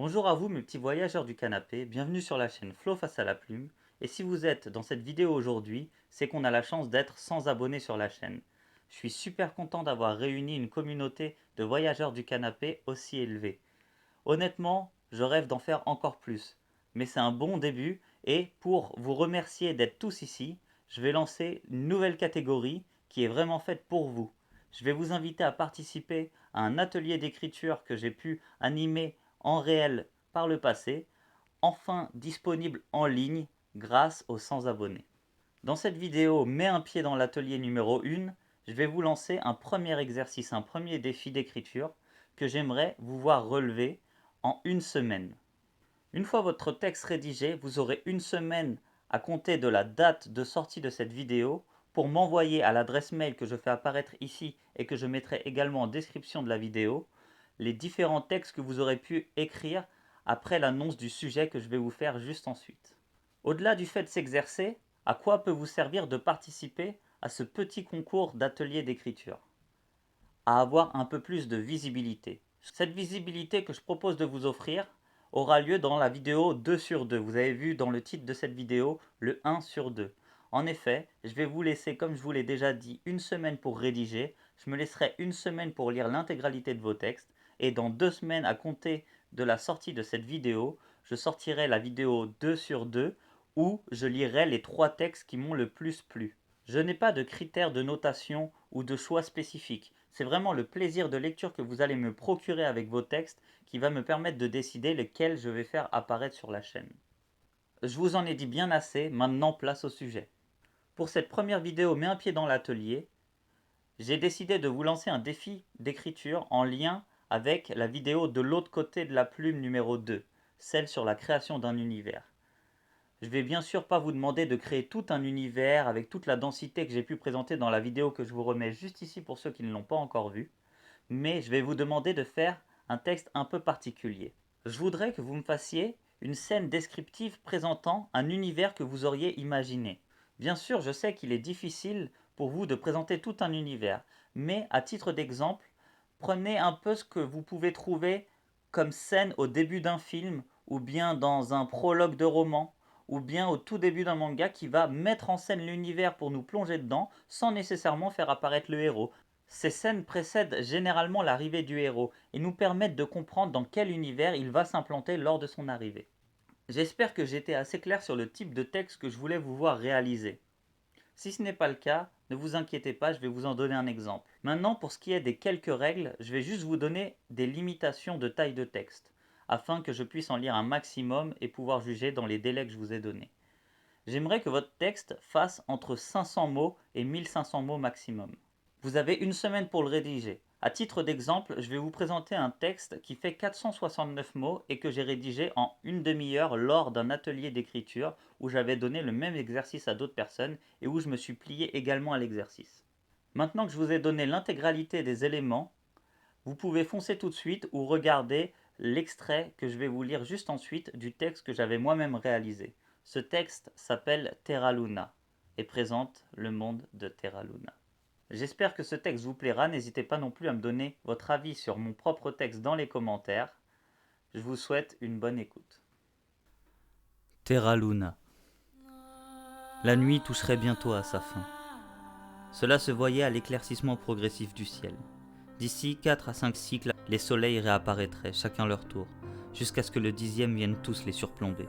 Bonjour à vous mes petits voyageurs du canapé, bienvenue sur la chaîne Flo face à la plume. Et si vous êtes dans cette vidéo aujourd'hui, c'est qu'on a la chance d'être 100 abonnés sur la chaîne. Je suis super content d'avoir réuni une communauté de voyageurs du canapé aussi élevée. Honnêtement, je rêve d'en faire encore plus. Mais c'est un bon début et pour vous remercier d'être tous ici, je vais lancer une nouvelle catégorie qui est vraiment faite pour vous. Je vais vous inviter à participer à un atelier d'écriture que j'ai pu animer en réel par le passé, enfin disponible en ligne grâce aux 100 abonnés. Dans cette vidéo, mets un pied dans l'atelier numéro 1, je vais vous lancer un premier exercice, un premier défi d'écriture que j'aimerais vous voir relever en une semaine. Une fois votre texte rédigé, vous aurez une semaine à compter de la date de sortie de cette vidéo pour m'envoyer à l'adresse mail que je fais apparaître ici et que je mettrai également en description de la vidéo les différents textes que vous aurez pu écrire après l'annonce du sujet que je vais vous faire juste ensuite. Au-delà du fait de s'exercer, à quoi peut vous servir de participer à ce petit concours d'atelier d'écriture? À avoir un peu plus de visibilité. Cette visibilité que je propose de vous offrir aura lieu dans la vidéo 2 sur 2. Vous avez vu dans le titre de cette vidéo le 1 sur 2. En effet, je vais vous laisser, comme je vous l'ai déjà dit, une semaine pour rédiger. Je me laisserai une semaine pour lire l'intégralité de vos textes. Et dans 2 semaines à compter de la sortie de cette vidéo, je sortirai la vidéo 2 sur 2 où je lirai les 3 textes qui m'ont le plus plu. Je n'ai pas de critères de notation ou de choix spécifiques. C'est vraiment le plaisir de lecture que vous allez me procurer avec vos textes qui va me permettre de décider lesquels je vais faire apparaître sur la chaîne. Je vous en ai dit bien assez, maintenant place au sujet. Pour cette première vidéo Mets un pied dans l'atelier, j'ai décidé de vous lancer un défi d'écriture en lien avec la vidéo de l'autre côté de la plume numéro 2, celle sur la création d'un univers. Je vais bien sûr pas vous demander de créer tout un univers avec toute la densité que j'ai pu présenter dans la vidéo que je vous remets juste ici pour ceux qui ne l'ont pas encore vue, mais je vais vous demander de faire un texte un peu particulier. Je voudrais que vous me fassiez une scène descriptive présentant un univers que vous auriez imaginé. Bien sûr, je sais qu'il est difficile pour vous de présenter tout un univers, mais à titre d'exemple, prenez un peu ce que vous pouvez trouver comme scène au début d'un film, ou bien dans un prologue de roman, ou bien au tout début d'un manga qui va mettre en scène l'univers pour nous plonger dedans sans nécessairement faire apparaître le héros. Ces scènes précèdent généralement l'arrivée du héros et nous permettent de comprendre dans quel univers il va s'implanter lors de son arrivée. J'espère que j'ai été assez clair sur le type de texte que je voulais vous voir réaliser. Si ce n'est pas le cas, ne vous inquiétez pas, je vais vous en donner un exemple. Maintenant, pour ce qui est des quelques règles, je vais juste vous donner des limitations de taille de texte, afin que je puisse en lire un maximum et pouvoir juger dans les délais que je vous ai donnés. J'aimerais que votre texte fasse entre 500 mots et 1500 mots maximum. Vous avez une semaine pour le rédiger. À titre d'exemple, je vais vous présenter un texte qui fait 469 mots et que j'ai rédigé en une demi-heure lors d'un atelier d'écriture où j'avais donné le même exercice à d'autres personnes et où je me suis plié également à l'exercice. Maintenant que je vous ai donné l'intégralité des éléments, vous pouvez foncer tout de suite ou regarder l'extrait que je vais vous lire juste ensuite du texte que j'avais moi-même réalisé. Ce texte s'appelle Terra Luna et présente le monde de Terra Luna. J'espère que ce texte vous plaira, n'hésitez pas non plus à me donner votre avis sur mon propre texte dans les commentaires. Je vous souhaite une bonne écoute. Terra Luna. La nuit toucherait bientôt à sa fin. Cela se voyait à l'éclaircissement progressif du ciel. D'ici 4 à 5 cycles, les soleils réapparaîtraient, chacun leur tour, jusqu'à ce que le 10e vienne tous les surplomber.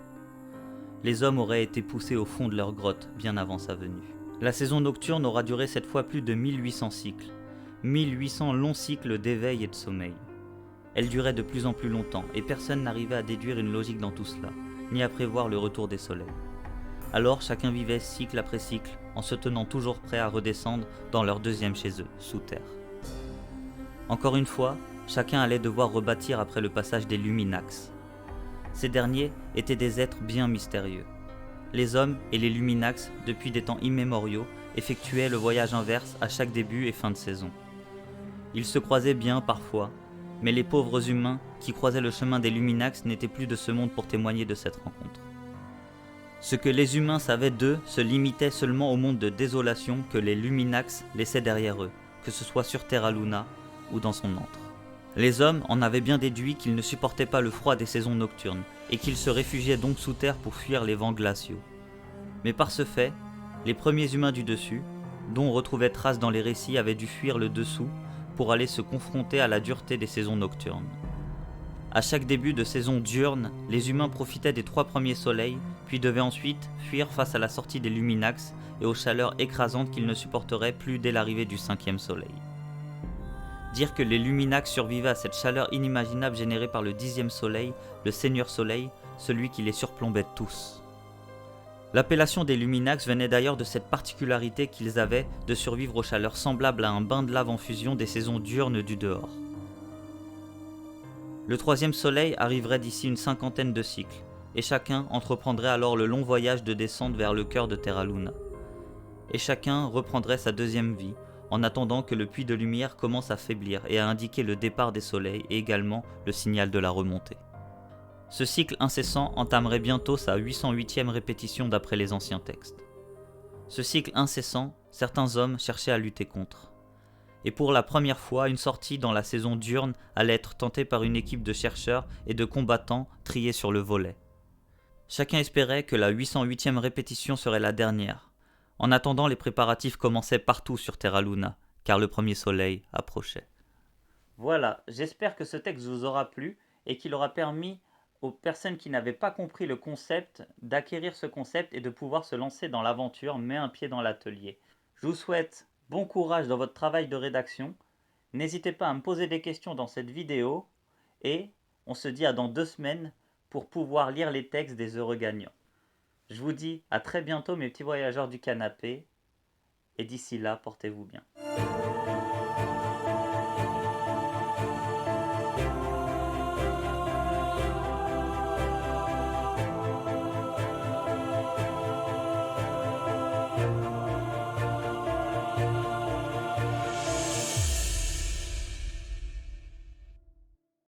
Les hommes auraient été poussés au fond de leur grotte bien avant sa venue. La saison nocturne aura duré cette fois plus de 1800 cycles. 1800 longs cycles d'éveil et de sommeil. Elle durait de plus en plus longtemps, et personne n'arrivait à déduire une logique dans tout cela, ni à prévoir le retour des soleils. Alors chacun vivait cycle après cycle, en se tenant toujours prêt à redescendre dans leur deuxième chez eux, sous terre. Encore une fois, chacun allait devoir rebâtir après le passage des Luminax. Ces derniers étaient des êtres bien mystérieux. Les hommes et les Luminax, depuis des temps immémoriaux, effectuaient le voyage inverse à chaque début et fin de saison. Ils se croisaient bien parfois, mais les pauvres humains qui croisaient le chemin des Luminax n'étaient plus de ce monde pour témoigner de cette rencontre. Ce que les humains savaient d'eux se limitait seulement au monde de désolation que les Luminax laissaient derrière eux, que ce soit sur Terra Luna ou dans son antre. Les hommes en avaient bien déduit qu'ils ne supportaient pas le froid des saisons nocturnes, et qu'ils se réfugiaient donc sous terre pour fuir les vents glaciaux. Mais par ce fait, les premiers humains du dessus, dont on retrouvait trace dans les récits, avaient dû fuir le dessous pour aller se confronter à la dureté des saisons nocturnes. À chaque début de saison diurne, les humains profitaient des 3 premiers soleils, puis devaient ensuite fuir face à la sortie des luminax et aux chaleurs écrasantes qu'ils ne supporteraient plus dès l'arrivée du 5e soleil. Dire que les luminax survivaient à cette chaleur inimaginable générée par le 10e soleil, le Seigneur Soleil, celui qui les surplombait tous. L'appellation des luminax venait d'ailleurs de cette particularité qu'ils avaient de survivre aux chaleurs semblables à un bain de lave en fusion des saisons diurnes du dehors. Le 3e soleil arriverait d'ici une 50aine de cycles, et chacun entreprendrait alors le long voyage de descente vers le cœur de Terra Luna. Et chacun reprendrait sa 2e vie, en attendant que le puits de lumière commence à faiblir et à indiquer le départ des soleils et également le signal de la remontée. Ce cycle incessant entamerait bientôt sa 808e répétition d'après les anciens textes. Ce cycle incessant, certains hommes cherchaient à lutter contre. Et pour la première fois, une sortie dans la saison diurne allait être tentée par une équipe de chercheurs et de combattants triés sur le volet. Chacun espérait que la 808e répétition serait la dernière. En attendant, les préparatifs commençaient partout sur Terra Luna, car le premier soleil approchait. Voilà, j'espère que ce texte vous aura plu et qu'il aura permis aux personnes qui n'avaient pas compris le concept d'acquérir ce concept et de pouvoir se lancer dans l'aventure, mais un pied dans l'atelier. Je vous souhaite bon courage dans votre travail de rédaction. N'hésitez pas à me poser des questions dans cette vidéo et on se dit à dans 2 semaines pour pouvoir lire les textes des heureux gagnants. Je vous dis à très bientôt mes petits voyageurs du canapé et d'ici là, portez-vous bien.